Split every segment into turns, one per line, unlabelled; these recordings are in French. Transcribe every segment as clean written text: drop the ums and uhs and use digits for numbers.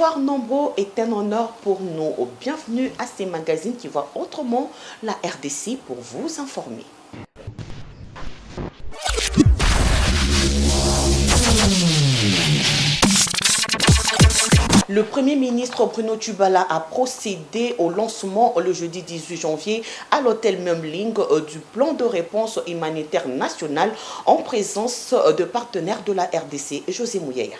voir nombreux est un honneur pour nous. Bienvenue à ces magazines qui voient autrement la RDC pour vous informer. Le Premier ministre Bruno Tshibala a procédé au lancement le jeudi 18 janvier à l'hôtel Memling du plan de réponse humanitaire national en présence de partenaires de la RDC. José Mouyeya.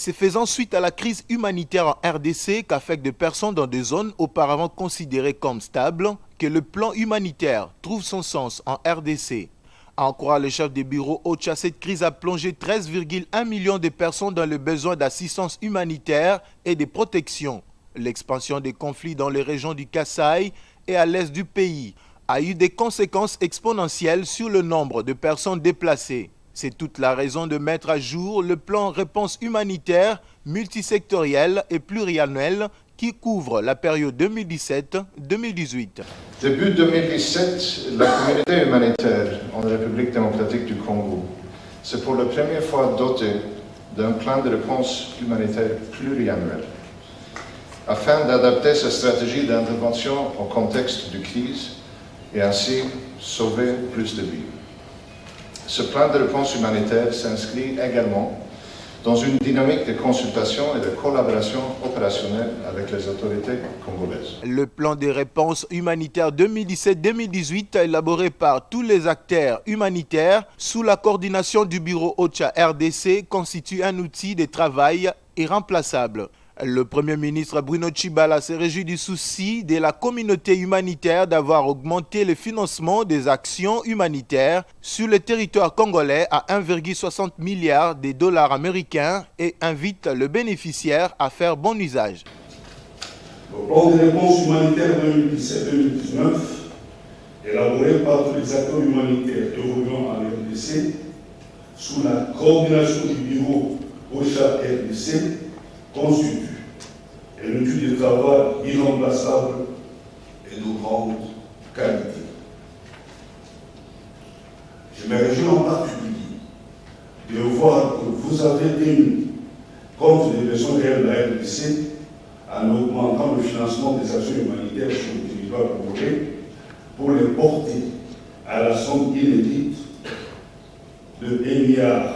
C'est faisant suite à la crise humanitaire en RDC qu'affecte des personnes dans des zones auparavant considérées comme stables que le plan humanitaire trouve son sens en RDC. À en croire le chef des bureaux OCHA, cette crise a plongé 13,1 millions de personnes dans le besoin d'assistance humanitaire et de protection. L'expansion des conflits dans les régions du Kasaï et à l'est du pays a eu des conséquences exponentielles sur le nombre de personnes déplacées. C'est toute la raison de mettre à jour le plan réponse humanitaire multisectoriel et pluriannuel qui couvre la période 2017-2018.
Début 2017, la communauté humanitaire en République démocratique du Congo s'est pour la première fois dotée d'un plan de réponse humanitaire pluriannuel afin d'adapter sa stratégie d'intervention au contexte de crise et ainsi sauver plus de vies. Ce plan de réponse humanitaire s'inscrit également dans une dynamique de consultation et de collaboration opérationnelle avec les autorités congolaises.
Le plan de réponse humanitaire 2017-2018 élaboré par tous les acteurs humanitaires sous la coordination du bureau OCHA RDC constitue un outil de travail irremplaçable. Le Premier ministre Bruno Tshibala s'est réjoui du souci de la communauté humanitaire d'avoir augmenté le financement des actions humanitaires sur le territoire congolais à 1,60 milliard de dollars américains et invite le bénéficiaire à faire bon usage.
Le plan de réponse humanitaire 2017-2019, élaboré par tous les acteurs humanitaires évoluant en RDC, sous la coordination du bureau OCHA RDC, constitue un outil de travail irremplaçable et de grande qualité. Je me réjouis en particulier de voir que vous avez tenu compte des besoins réels de la RDC en augmentant le financement des actions humanitaires sur le territoire congolais pour les porter à la somme inédite de 1,68 milliard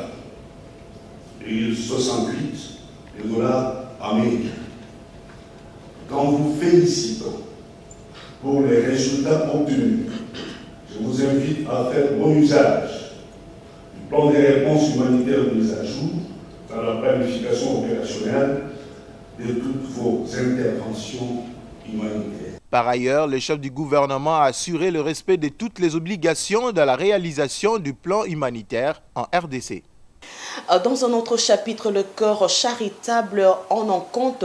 de dollars américains. En vous félicitant pour les résultats obtenus, je vous invite à faire bon usage du plan de réponse humanitaire de mise à jour dans la planification opérationnelle de toutes vos interventions humanitaires.
Par ailleurs, le chef du gouvernement a assuré le respect de toutes les obligations dans la réalisation du plan humanitaire en RDC.
Dans un autre chapitre, le cœur charitable en compte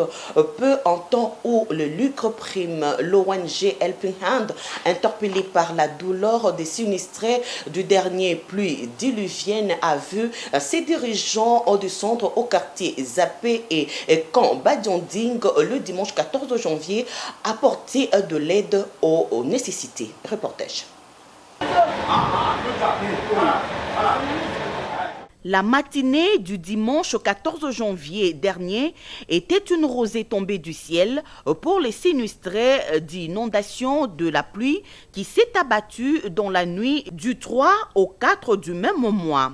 peu en temps où le lucre prime. L'ONG Helping Hand, interpellée par la douleur des sinistrés du dernier pluie diluvienne, a vu ses dirigeants descendre au quartier Zappé et Camp Badianding le dimanche 14 janvier apporter de l'aide aux nécessités. Reportage. La matinée du dimanche 14 janvier dernier était une rosée tombée du ciel pour les sinistrés d'inondation de la pluie qui s'est abattue dans la nuit du 3 au 4 du même mois.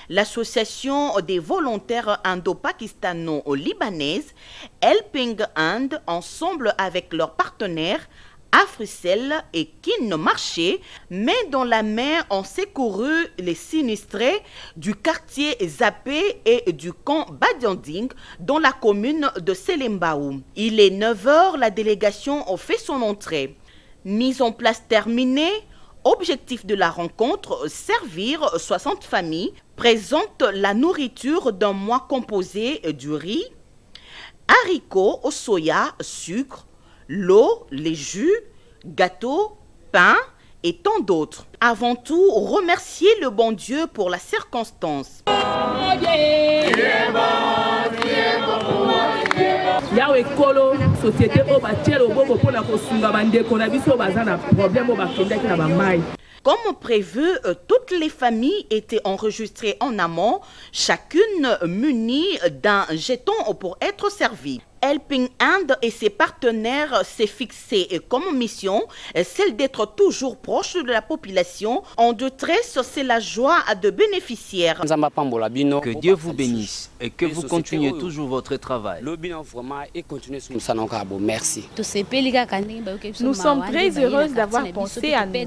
L'association des volontaires indo-pakistano-libanaises Helping Hand, ensemble avec leurs partenaires Africell et Kin Marché, main dans la main ont secouru les sinistrés du quartier Zappé et du camp Badianding dans la commune de Selembaou. Il est 9h, la délégation a fait son entrée. Mise en place terminée, objectif de la rencontre, servir 60 familles, présente la nourriture d'un mois composé du riz, haricots, soya, sucre, l'eau, les jus, gâteaux, pain et tant d'autres. Avant tout, remercier le bon Dieu pour la circonstance.
Yawe kolo société o ba tielo boko pona ko sunga bande ko na biso bazana problème o ba kende ki na ba mai.
Comme prévu, toutes les familles étaient enregistrées en amont, chacune munie d'un jeton pour être servie. Helping Hand et ses partenaires s'est fixé comme mission celle d'être toujours proche de la population. En détresse, c'est la joie de bénéficiaires.
Que Dieu vous bénisse et que vous continuez toujours votre travail.
Merci.
Nous sommes très heureuses d'avoir pensé à nous.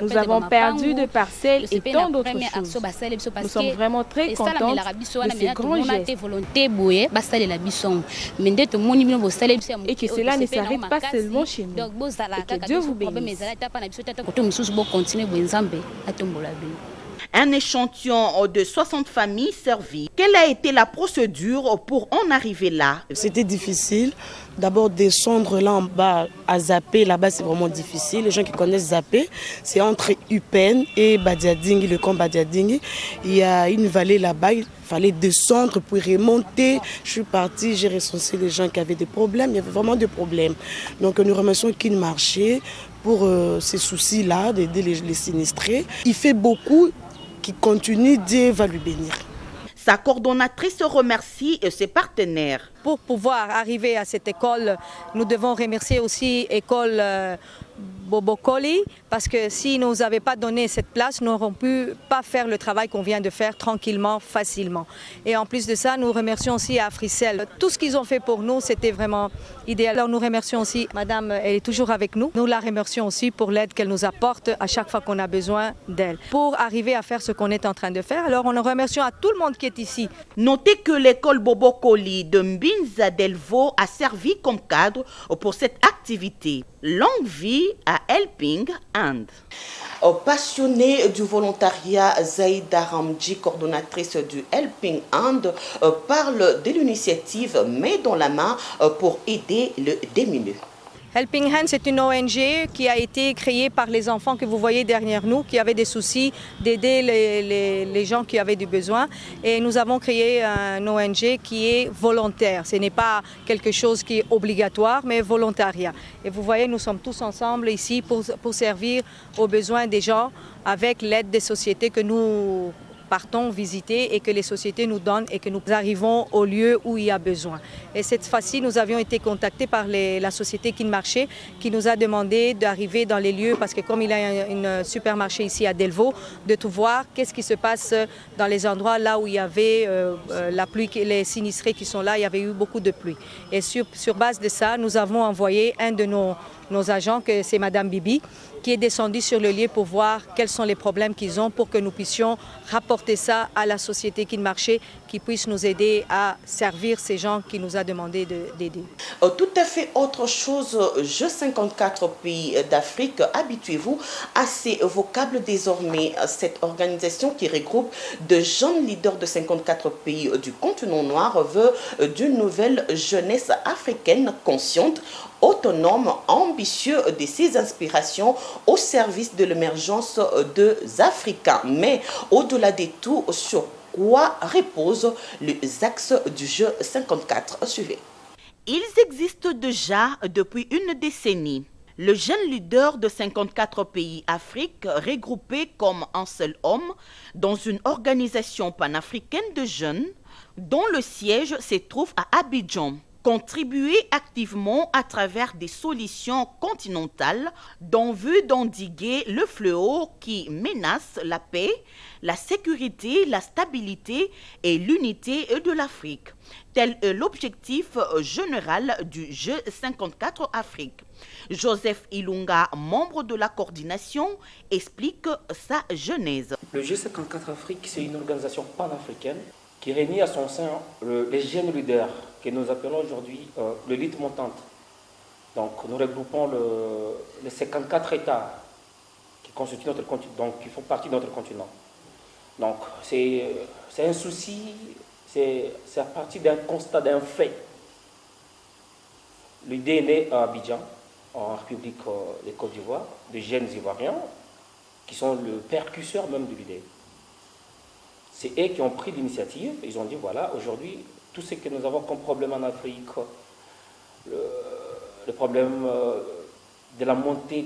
Nous avons perdu de parcelles et tant d'autres choses. Nous sommes vraiment très contentes de ces grands gestes. Et que cela ne s'arrête pas seulement chez nous. Et que Dieu vous bénisse.
Un échantillon de 60 familles servies. Quelle a été la procédure pour en arriver là?
C'était difficile. D'abord descendre là en bas à Zappé, là-bas c'est vraiment difficile. Les gens qui connaissent Zappé, c'est entre Upen et Badiadingi, le camp Badiadingi. Il y a une vallée là-bas, il fallait descendre pour remonter. Je suis partie, j'ai recensé les gens qui avaient des problèmes, il y avait vraiment des problèmes. Donc nous remercions Kin Marché pour ces soucis-là, d'aider les sinistrés. Il fait beaucoup, qui continue, Dieu va lui bénir.
Sa coordonnatrice remercie ses partenaires.
Pour pouvoir arriver à cette école, nous devons remercier aussi l'école Bobokoli, parce que si nous n'avions pas donné cette place, nous n'aurions pu pas faire le travail qu'on vient de faire tranquillement, facilement. Et en plus de ça, nous remercions aussi Africell. Tout ce qu'ils ont fait pour nous, c'était vraiment idéal. Alors nous remercions aussi Madame, elle est toujours avec nous. Nous la remercions aussi pour l'aide qu'elle nous apporte à chaque fois qu'on a besoin d'elle. Pour arriver à faire ce qu'on est en train de faire, alors on remercie à tout le monde qui est ici.
Notez que l'école Bobokoli de Mbinza Delvaux a servi comme cadre pour cette activité. Longue vie à Helping Hand. Passionnée du volontariat, Zaïda Ramji, coordonnatrice du Helping Hand, parle de l'initiative Main dans la main pour aider le démuni.
Helping Hand, c'est une ONG qui a été créée par les enfants que vous voyez derrière nous, qui avaient des soucis d'aider les gens qui avaient du besoin. Et nous avons créé un ONG qui est volontaire. Ce n'est pas quelque chose qui est obligatoire, mais volontariat. Et vous voyez, nous sommes tous ensemble ici pour servir aux besoins des gens avec l'aide des sociétés que nous partons visiter et que les sociétés nous donnent et que nous arrivons au lieu où il y a besoin. Et cette fois-ci, nous avions été contactés par la société Kin Marché qui nous a demandé d'arriver dans les lieux parce que comme il y a un supermarché ici à Delvaux, de tout voir qu'est-ce qui se passe dans les endroits là où il y avait la pluie, les sinistrés qui sont là, il y avait eu beaucoup de pluie. Et sur base de ça, nous avons envoyé un de nos agents, que c'est Madame Bibi, qui est descendue sur le lieu pour voir quels sont les problèmes qu'ils ont pour que nous puissions rapporter ça à la société Kin Marché qui puisse nous aider à servir ces gens qui nous a demandé d'aider.
Tout à fait autre chose, Jeux 54 pays d'Afrique, habituez-vous à ces vocables désormais. Cette organisation qui regroupe de jeunes leaders de 54 pays du continent noir veut d'une nouvelle jeunesse africaine consciente, autonome, ambitieux de ses inspirations au service de l'émergence des Africains. Mais au-delà de tout, sur quoi reposent les axes du jeu 54? Suivez. Ils existent déjà depuis une décennie. Le jeune leader de 54 pays Afrique, regroupé comme un seul homme dans une organisation panafricaine de jeunes, dont le siège se trouve à Abidjan. Contribuer activement à travers des solutions continentales dans vue d'endiguer le fléau qui menace la paix, la sécurité, la stabilité et l'unité de l'Afrique. Tel est l'objectif général du Jeu 54 Afrique. Joseph Ilunga, membre de la coordination, explique sa genèse.
Le Jeu 54 Afrique, c'est une organisation panafricaine qui réunit à son sein les jeunes leaders que nous appelons aujourd'hui l'élite montante. Donc nous regroupons les 54 États qui constituent notre continent, donc qui font partie de notre continent. Donc c'est un souci, c'est à partir d'un constat, d'un fait. L'idée est née à Abidjan, en République de Côte d'Ivoire, de jeunes Ivoiriens qui sont le précurseur même de l'idée. C'est eux qui ont pris l'initiative, ils ont dit voilà, aujourd'hui, tout ce que nous avons comme problème en Afrique, le problème de la montée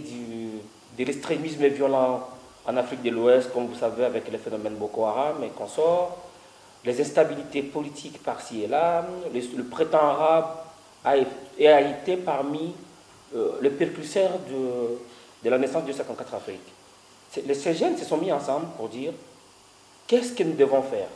de l'extrémisme violent, en Afrique de l'Ouest, comme vous savez, avec les phénomènes Boko Haram et consorts, les instabilités politiques par-ci et là, le printemps arabe a été parmi les précurseurs de la naissance du 54 Afrique. Ces jeunes se sont mis ensemble pour dire qu'est-ce que nous devons faire?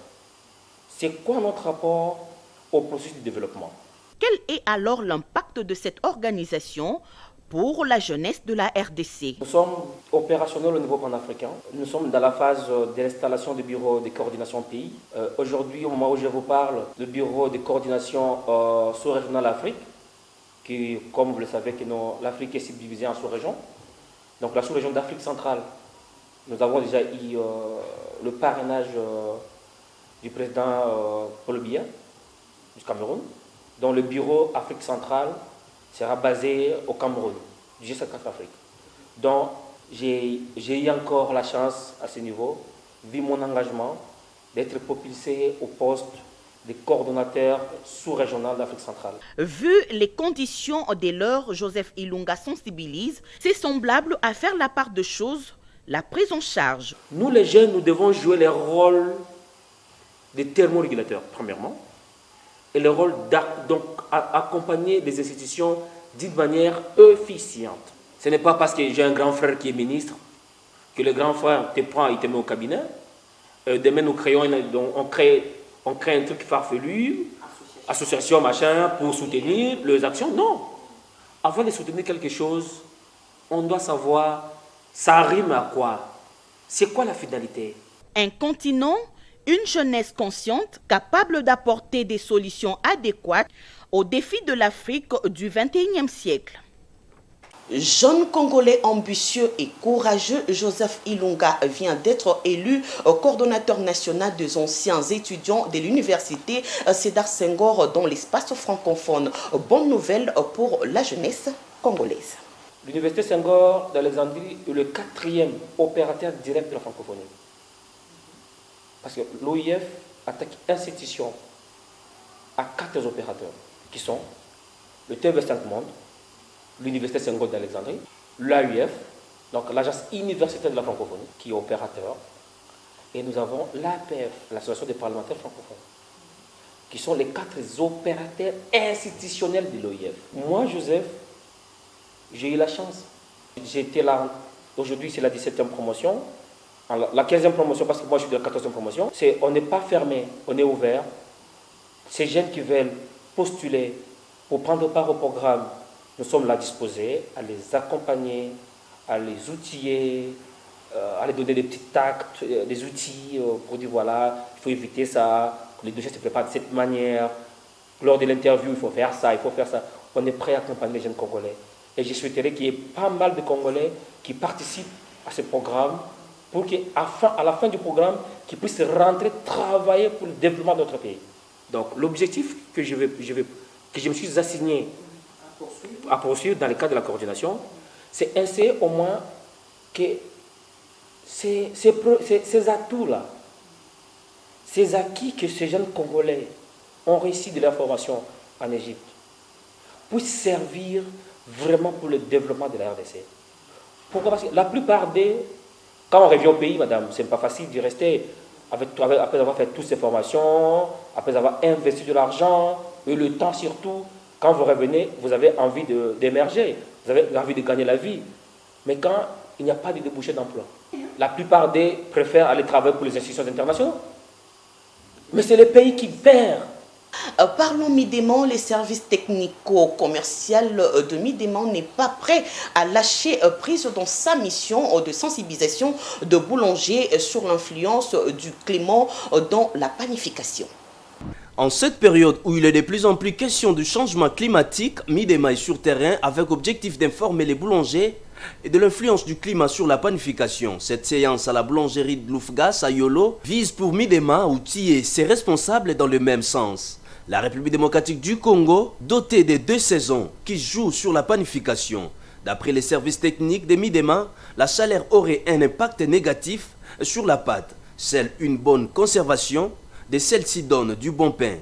C'est quoi notre rapport au processus de développement?
Quel est alors l'impact de cette organisation pour la jeunesse de la RDC?
Nous sommes opérationnels au niveau panafricain. Nous sommes dans la phase de l'installation du bureau de coordination pays. Aujourd'hui, au moment où je vous parle, le bureau de coordination sous-régional Afrique, qui, comme vous le savez, l'Afrique est subdivisée en sous-régions. Donc la sous-région d'Afrique centrale, nous avons déjà eu le parrainage du président Paul Biya du Cameroun, dont le bureau Afrique centrale sera basé au Cameroun, du G54 Afrique. Donc j'ai eu encore la chance à ce niveau, vu mon engagement, d'être propulsé au poste des coordonnateurs sous-régionaux d'Afrique centrale.
Vu les conditions dès lors, Joseph Ilunga sensibilise, c'est semblable à faire la part de choses, la prise en charge.
Nous les jeunes, nous devons jouer les rôles des thermorégulateurs, premièrement, et le rôle d'accompagner les institutions d'une manière efficiente. Ce n'est pas parce que j'ai un grand frère qui est ministre que le grand frère te prend et te met au cabinet. Demain, on crée un truc farfelu, association, machin, pour soutenir leurs actions. Non. Avant de soutenir quelque chose, on doit savoir, ça rime à quoi? C'est quoi la finalité?
Un continent, une jeunesse consciente, capable d'apporter des solutions adéquates aux défis de l'Afrique du XXIe siècle. Jeune Congolais ambitieux et courageux, Joseph Ilunga vient d'être élu coordonnateur national des anciens étudiants de l'université Sédar Senghor dans l'espace francophone. Bonne nouvelle pour la jeunesse congolaise.
L'université Senghor d'Alexandrie est le 4e opérateur direct de la francophonie. Parce que l'OIF attaque institution à 4 opérateurs qui sont le TV5 Monde, l'Université Senghor d'Alexandrie, l'AUF, donc l'Agence universitaire de la francophonie, qui est opérateur, et nous avons l'APF, l'Association des parlementaires francophones, qui sont les 4 opérateurs institutionnels de l'OIF. Moi, Joseph, j'ai eu la chance. J'étais là, aujourd'hui c'est la 17e promotion, la 15e promotion, parce que moi je suis de la 14e promotion. On n'est pas fermé, on est ouvert. Ces jeunes qui veulent postuler pour prendre part au programme, nous sommes là disposés à les accompagner, à les outiller, à les donner des petits tacts, des outils pour dire voilà, il faut éviter ça, les dossiers se préparent de cette manière, lors de l'interview il faut faire ça, il faut faire ça. On est prêt à accompagner les jeunes Congolais. Et je souhaiterais qu'il y ait pas mal de Congolais qui participent à ce programme pour qu'à la fin du programme, qu'ils puissent rentrer travailler pour le développement de notre pays. Donc l'objectif que je me suis assigné à poursuivre dans le cadre de la coordination, c'est essayer au moins que ces atouts-là, ces acquis que ces jeunes Congolais ont réussi de leur formation en Égypte, puissent servir vraiment pour le développement de la RDC. Pourquoi? Parce que la plupart quand on revient au pays, madame, c'est pas facile d'y rester après avoir fait toutes ces formations, après avoir investi de l'argent, et le temps surtout. Quand vous revenez, vous avez envie d'émerger, vous avez envie de gagner la vie. Mais quand il n'y a pas de débouché d'emploi, la plupart préfèrent aller travailler pour les institutions internationales. Mais c'est le pays qui perd.
Parlons Midéman, les services technico-commerciaux de Midéman n'est pas prêt à lâcher prise dans sa mission de sensibilisation de boulanger sur l'influence du climat dans la panification.
En cette période où il est de plus en plus question du changement climatique, Midéman est sur terrain avec objectif d'informer les boulangers et de l'influence du climat sur la panification. Cette séance à la boulangerie de Loufgas à Yolo vise pour Midéman à outiller ses responsables dans le même sens. La République démocratique du Congo, dotée de 2 saisons qui jouent sur la panification. D'après les services techniques de Midéman, la chaleur aurait un impact négatif sur la pâte. Seule une bonne conservation de celle-ci donne du bon pain.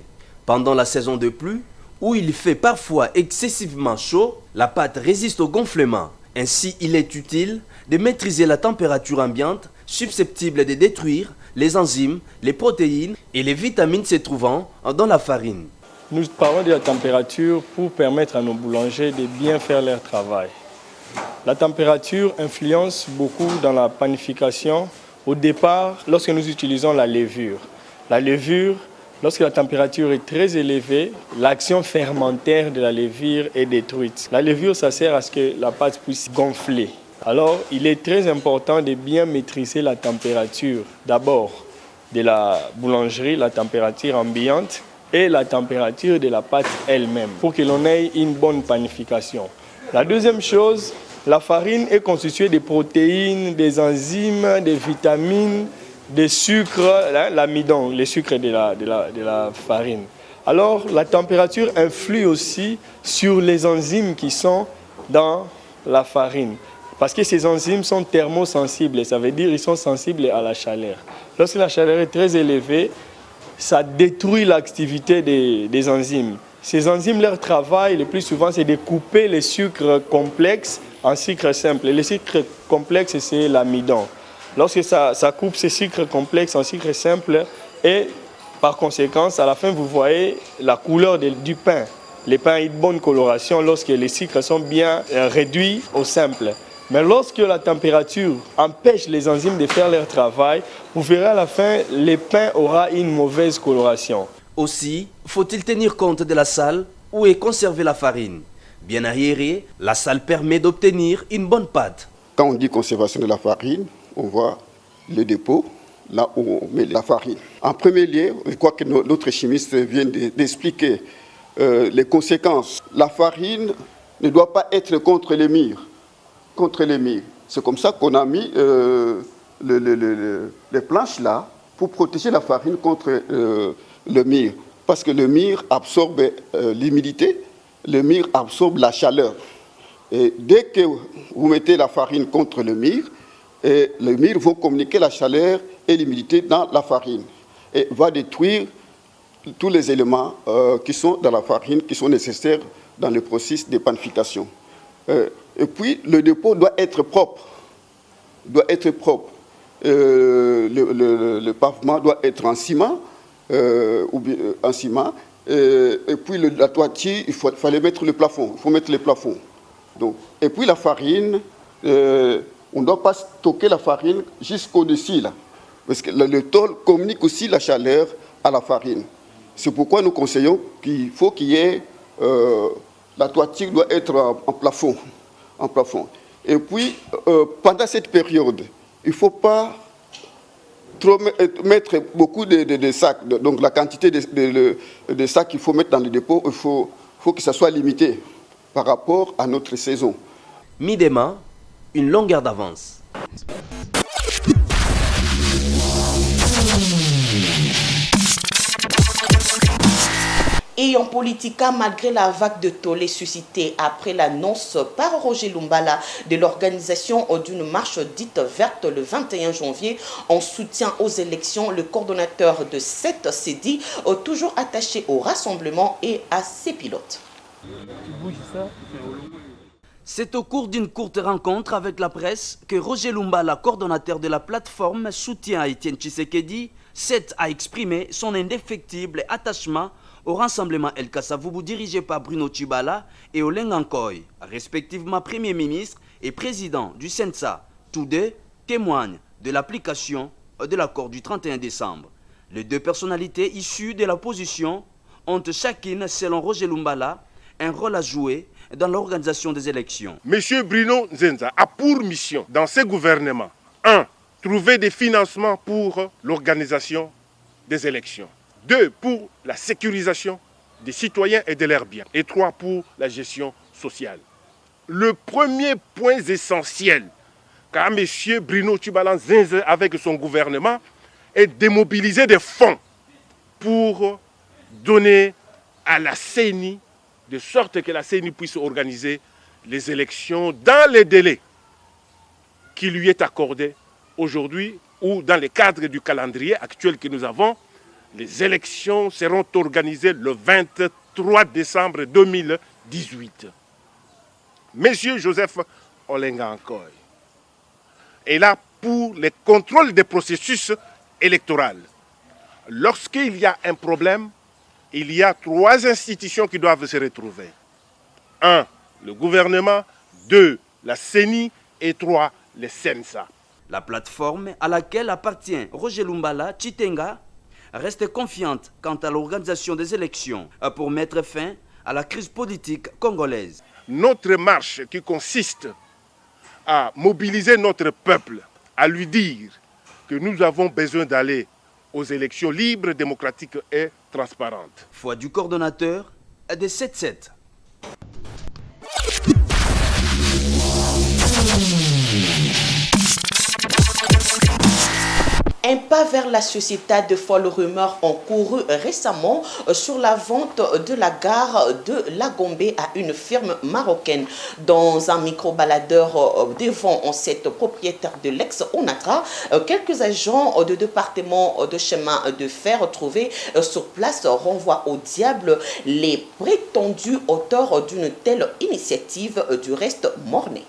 Pendant la saison de pluie, où il fait parfois excessivement chaud, la pâte résiste au gonflement. Ainsi, il est utile de maîtriser la température ambiante susceptibles de détruire les enzymes, les protéines et les vitamines se trouvant dans la farine.
Nous parlons de la température pour permettre à nos boulangers de bien faire leur travail. La température influence beaucoup dans la panification. Au départ, lorsque nous utilisons la levure. La levure, lorsque la température est très élevée, l'action fermentaire de la levure est détruite. La levure, ça sert à ce que la pâte puisse gonfler. Alors, il est très important de bien maîtriser la température. D'abord, de la boulangerie, la température ambiante et la température de la pâte elle-même pour que l'on ait une bonne panification. La deuxième chose, la farine est constituée de protéines, des enzymes, des vitamines, des sucres, l'amidon, les sucres de la farine. Alors, la température influe aussi sur les enzymes qui sont dans la farine. Parce que ces enzymes sont thermosensibles, ça veut dire qu'ils sont sensibles à la chaleur. Lorsque la chaleur est très élevée, ça détruit l'activité des enzymes. Ces enzymes, leur travail, le plus souvent, c'est de couper les sucres complexes en sucre simple. Les sucres complexes, c'est l'amidon. Lorsque ça coupe ces sucres complexes en sucre simple, et par conséquent, à la fin, vous voyez la couleur du pain. Le pain a une bonne coloration lorsque les sucres sont bien réduits au simple. Mais lorsque la température empêche les enzymes de faire leur travail, vous verrez à la fin, le pain aura une mauvaise coloration.
Aussi, faut-il tenir compte de la salle où est conservée la farine. Bien arriérée, la salle permet d'obtenir une bonne pâte.
Quand on dit conservation de la farine, on voit le dépôt, là où on met la farine. En premier lieu, je crois que notre chimiste vient d'expliquer les conséquences. La farine ne doit pas être contre les murs. C'est comme ça qu'on a mis les planches là pour protéger la farine contre le mire. Parce que le mire absorbe l'humidité, le mire absorbe la chaleur. Et dès que vous mettez la farine contre le mire va communiquer la chaleur et l'humidité dans la farine et va détruire tous les éléments qui sont dans la farine, qui sont nécessaires dans le processus de panification. Et puis, le dépôt doit être propre. Le pavement doit être en ciment, et puis la toiture, il fallait mettre le plafond. Il faut mettre le plafond. Donc, et puis la farine, on ne doit pas stocker la farine jusqu'au-dessus, là. Parce que le tôle communique aussi la chaleur à la farine. C'est pourquoi nous conseillons qu'il faut qu'il y ait... la toiture doit être en plafond. Et puis, pendant cette période, il ne faut pas trop mettre beaucoup de sacs. Donc, la quantité de sacs qu'il faut mettre dans le dépôt, il faut que ça soit limité par rapport à notre saison.
Midema, une longueur d'avance.
Et en Politica, malgré la vague de tollé suscitée après l'annonce par Roger Lumbala de l'organisation d'une marche dite verte le 21 janvier en soutien aux élections, le coordonnateur de cette s'est dit toujours attaché au rassemblement et à ses pilotes.
C'est au cours d'une courte rencontre avec la presse que Roger Lumbala, coordonnateur de la plateforme Soutien à Etienne Tshisekedi, s'est à exprimer son indéfectible attachement au rassemblement El Kasavubu dirigé par Bruno Tshibala et Olenga Nkoy, respectivement Premier ministre et président du Sensa. Tous deux témoignent de l'application de l'accord du 31 décembre. Les deux personnalités issues de l'opposition ont chacune, selon Roger Lumbala, un rôle à jouer dans l'organisation des élections.
Monsieur Bruno Nzenza a pour mission dans ce gouvernement 1. Trouver des financements pour l'organisation des élections. 2. Pour la sécurisation des citoyens et de leurs biens. Et 3. Pour la gestion sociale. Le premier point essentiel qu'a M. Bruno Tshibala Nzenza avec son gouvernement est de mobiliser des fonds pour donner à la CENI, de sorte que la CENI puisse organiser les élections dans les délais qui lui est accordé aujourd'hui ou dans le cadre du calendrier actuel que nous avons. Les élections seront organisées le 23 décembre 2018. Monsieur Joseph Olenga Nkoy est là pour les contrôles des processus électoraux. Lorsqu'il y a un problème, il y a 3 institutions qui doivent se retrouver. 1, le gouvernement, 2, la CENI et 3, le CENSA.
La plateforme à laquelle appartient Roger Lumbala Chitenga reste confiante quant à l'organisation des élections pour mettre fin à la crise politique congolaise.
Notre marche qui consiste à mobiliser notre peuple, à lui dire que nous avons besoin d'aller aux élections libres, démocratiques et transparentes.
Foi du coordonnateur des 7-7.
Un pas vers la société de folles rumeurs ont couru récemment sur la vente de la gare de Lagombe à une firme marocaine. Dans un micro-baladeur devant cette propriétaire de l'ex-Onatra, quelques agents du département de chemin de fer trouvés sur place renvoient au diable les prétendus auteurs d'une telle initiative, du reste mornée.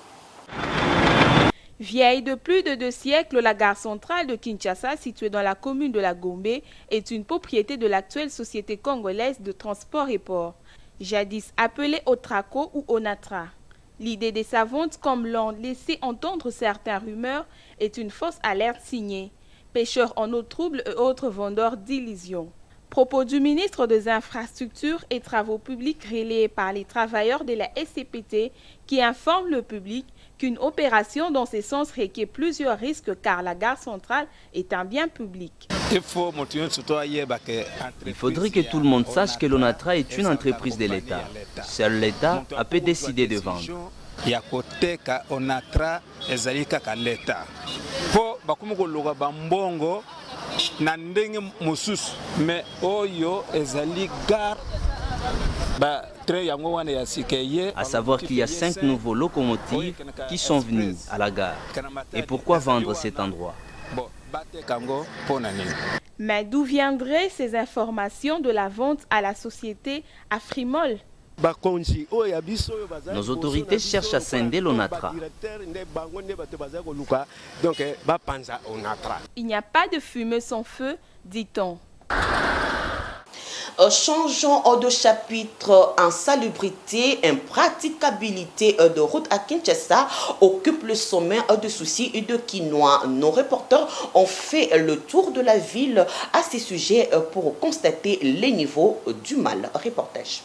Vieille de plus de 2 siècles, la gare centrale de Kinshasa, située dans la commune de Lagombe, est une propriété de l'actuelle société congolaise de transport et port, jadis appelée Otraco ou Onatra. L'idée de sa vente, comme l'ont laissé entendre certaines rumeurs, est une fausse alerte signée « Pêcheurs en eau trouble et autres vendeurs d'illusions ». Propos du ministre des Infrastructures et Travaux publics relayés par les travailleurs de la SCPT qui informent le public qu'une opération dans ce sens requiert plusieurs risques car la gare centrale est un bien public.
Il faudrait que tout le monde sache que l'Onatra est une entreprise de l'État. Seul l'État a pu décider de vendre. À savoir qu'il y a 5 nouveaux locomotives qui sont venus à la gare. Et pourquoi vendre cet endroit?
Mais d'où viendraient ces informations de la vente à la société Afrimol?
Nos autorités cherchent à scinder l'Onatra.
Il n'y a pas de fumée sans feu, dit-on.
Changeons de chapitre. Insalubrité, impraticabilité de route à Kinshasa occupe le sommet de soucis de Kinois. Nos reporters ont fait le tour de la ville à ces sujets pour constater les niveaux du mal. Reportage.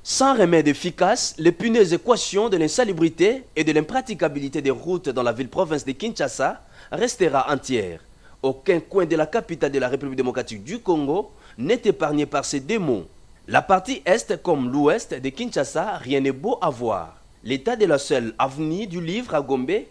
Sans remède efficace, l'épineuse équation de l'insalubrité et de l'impraticabilité des routes dans la ville-province de Kinshasa restera entière. Aucun coin de la capitale de la République démocratique du Congo n'est épargné par ces démons. La partie est comme l'ouest de Kinshasa, rien n'est beau à voir. L'état de la seule avenue du Livre à Gombe,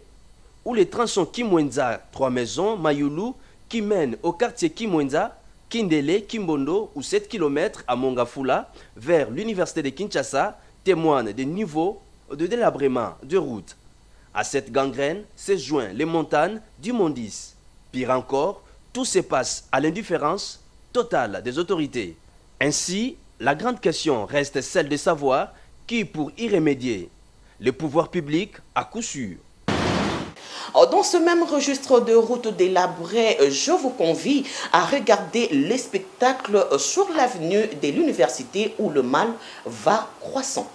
où les tronçons Kimwenza, 3 maisons, Mayulu, qui mènent au quartier Kimwenza, Kindele, Kimbondo ou 7 km à Mongafula vers l'université de Kinshasa témoignent des niveaux de délabrement de route. À cette gangrène se joignent les montagnes du Mondis. Pire encore, tout se passe à l'indifférence totale des autorités. Ainsi, la grande question reste celle de savoir qui pour y remédier. Le pouvoir public à coup sûr.
Dans ce même registre de route délabrée, je vous convie à regarder les spectacles sur l'avenue de l'université où le mal va croissant.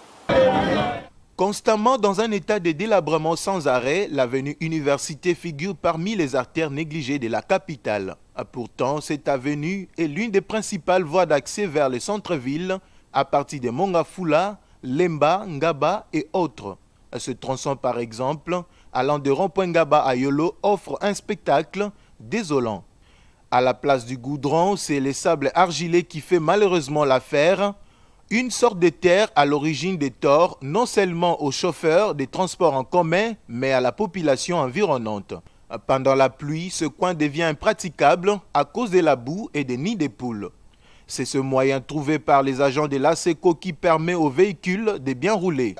Constamment dans un état de délabrement sans arrêt, l'avenue Université figure parmi les artères négligées de la capitale. Pourtant, cette avenue est l'une des principales voies d'accès vers le centre-ville à partir de Mongafula, Lemba, Ngaba et autres. Ce tronçon, par exemple, allant de rond-point Ngaba à Yolo, offre un spectacle désolant. À la place du goudron, c'est le sable argilé qui fait malheureusement l'affaire. Une sorte de terre à l'origine des torts, non seulement aux chauffeurs des transports en commun, mais à la population environnante. Pendant la pluie, ce coin devient impraticable à cause de la boue et des nids de poules. C'est ce moyen trouvé par les agents de l'ASECO qui permet aux véhicules de bien rouler.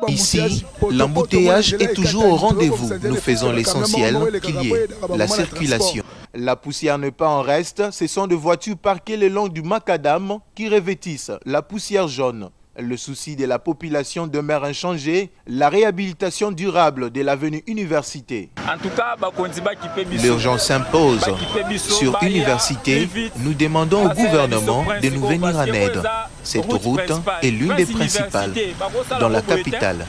Ici, l'embouteillage est toujours au rendez-vous. Nous faisons l'essentiel qu'il y ait la circulation.
La poussière n'est pas en reste. Ce sont des voitures parquées le long du macadam qui revêtissent la poussière jaune. Le souci de la population demeure inchangé, la réhabilitation durable de l'avenue Université.
L'urgence s'impose. Sur Université, nous demandons au gouvernement de nous venir en aide. Cette route est l'une des principales dans la capitale.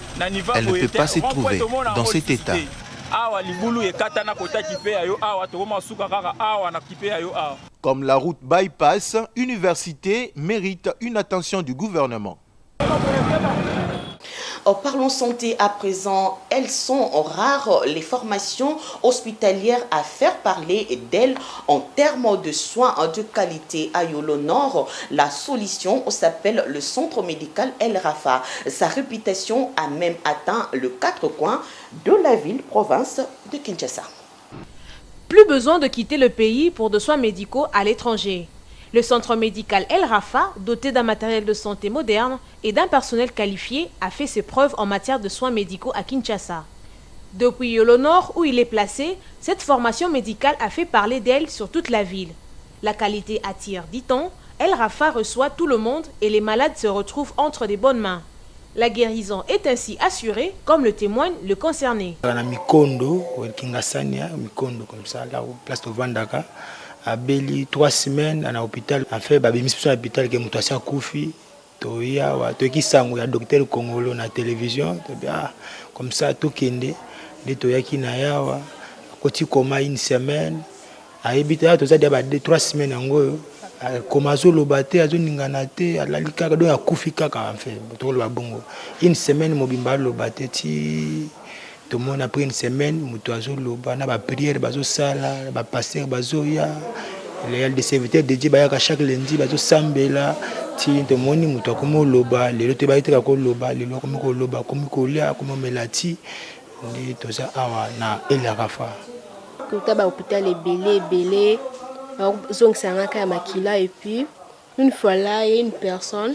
Elle ne peut pas se trouver dans cet état.
Comme la route bypass, Université mérite une attention du gouvernement.
Parlons santé à présent. Elles sont rares, les formations hospitalières, à faire parler d'elles en termes de soins de qualité. À Yolo Nord, la solution s'appelle le centre médical El Rafa. Sa réputation a même atteint le quatre coins de la ville-province de Kinshasa.
Plus besoin de quitter le pays pour de soins médicaux à l'étranger. Le centre médical El Rafa, doté d'un matériel de santé moderne et d'un personnel qualifié, a fait ses preuves en matière de soins médicaux à Kinshasa. Depuis Yolo Nord, où il est placé, cette formation médicale a fait parler d'elle sur toute la ville. La qualité attire, dit-on. El Rafa reçoit tout le monde et les malades se retrouvent entre des bonnes mains. La guérison est ainsi assurée, comme le témoigne le concerné.
Mikondo, Mikondo comme ça, là où place de Vandaka. À Beli, 3 semaines à l'hôpital, a fait mission à l'hôpital qui est à Koufi, Toya, Toki Sango, il y a docteur Congolo na télévision, comme ça, tout kende, de Toya qui n'a ya, côté coma une semaine, à Ebita, tout ça, il y a 3 semaines en gros, à Komazo Lobate, à Zoninganate, à Lalika, à Koufi Kaka, en fait, une semaine, Mobimba Lobate, tout le monde a pris une semaine, mutuazo loba, na ba prière, bazo sala, ba pasteur, bazo ya, les serviteurs dédiés à chaque lundi, bazo sambela, ti tout le monde mutua comme loba, les autres ba ite ko loba, les autres comme loba, comme kolia, comme melati, ni tout ça awa na El Rafa.
Tout à hôpital est belé, donc ça a un makila et puis une fois là, il y a une personne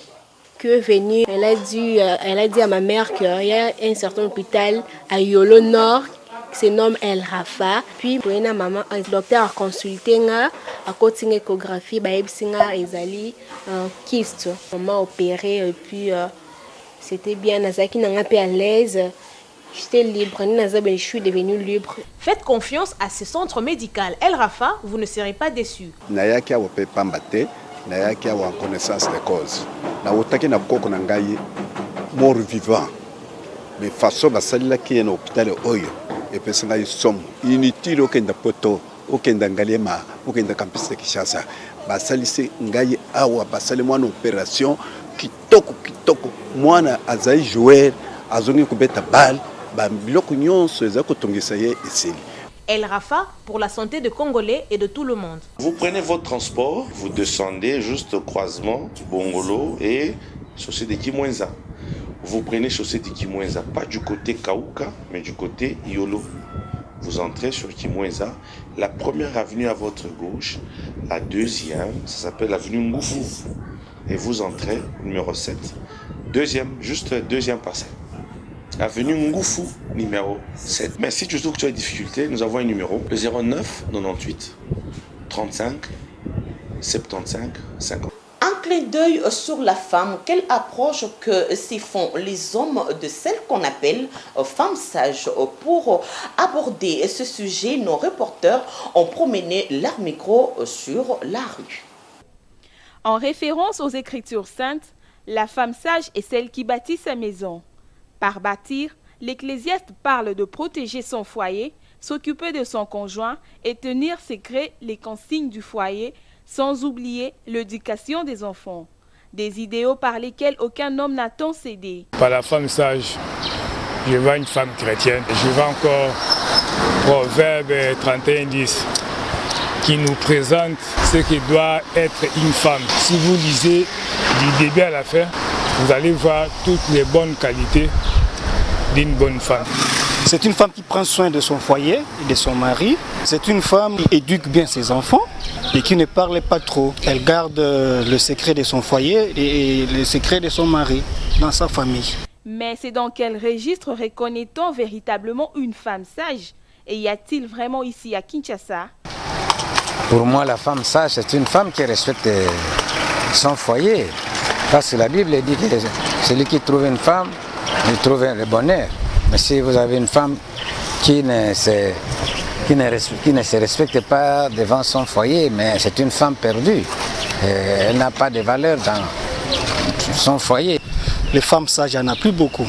qui est venue, elle a dit à ma mère qu'il y a un certain hôpital à Yolo Nord qui se nomme El Rafa. Puis, pour une maman, un docteur a consulté, a côté une échographie, a exali kyste. Maman a opéré et puis c'était bien. Nazaki n'a pas à l'aise. J'étais libre, je suis devenue libre.
Faites confiance à ce centre médical El Rafa, vous ne serez pas déçus.
Nayaki a pambate. Nayaki awa connaissance des causes. Na otaki na koko na ngai mort vivant. Mais façon basalila ki na hôpital oyo et pesa ngai somme inutile okenda poto okenda ngalema okenda campus de Kinshasa. Basalisi ngai awa basali mwana opération kitoko mwana azai joueur azongi kubeta balle ba biloko nyonso ezako tongisa ye esili.
El Rafa pour la santé de Congolais et de tout le monde.
Vous prenez votre transport, vous descendez juste au croisement Bongolo et chaussée de Kimwenza. Vous prenez chaussée de Kimwenza, pas du côté Kauka, mais du côté Yolo. Vous entrez sur Kimwenza, la première avenue à votre gauche, la deuxième, ça s'appelle l'avenue Ngoufou. Et vous entrez, numéro 7. Deuxième, juste deuxième parcelle. Avenue Ngoufou, numéro 7. Mais si tu trouves que tu as des difficultés, nous avons un numéro, le 09 98 35 75 50.
Un clin d'œil sur la femme, quelle approche que s'y font les hommes de celles qu'on appelle femmes sages. Pour aborder ce sujet, nos reporters ont promené leur micro sur la rue.
En référence aux Écritures saintes, la femme sage est celle qui bâtit sa maison. Par bâtir, l'Ecclésiaste parle de protéger son foyer, s'occuper de son conjoint et tenir secret les consignes du foyer, sans oublier l'éducation des enfants. Des idéaux par lesquels aucun homme n'a tant cédé.
Par la femme sage, je vois une femme chrétienne. Je vois encore Proverbe 31:10 qui nous présente ce qui doit être une femme. Si vous lisez du début à la fin, vous allez voir toutes les bonnes qualités d'une bonne femme.
C'est une femme qui prend soin de son foyer et de son mari. C'est une femme qui éduque bien ses enfants et qui ne parle pas trop. Elle garde le secret de son foyer et le secret de son mari dans sa famille.
Mais c'est dans quel registre reconnaît-on véritablement une femme sage? Et y a-t-il vraiment ici à Kinshasa?
Pour moi, la femme sage, c'est une femme qui respecte son foyer. Parce que la Bible dit que Celui qui trouve une femme, il trouve le bonheur. Mais si vous avez une femme qui ne se respecte pas devant son foyer, mais c'est une femme perdue. Elle n'a pas de valeur dans son foyer.
Les femmes sages, il n'y en a plus beaucoup.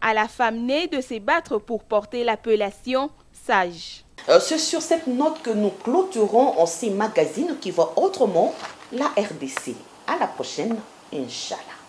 À la femme née de se battre pour porter l'appellation sage.
C'est sur cette note que nous clôturons en ces magazines qui voient autrement la RDC. À la prochaine, Inch'Allah.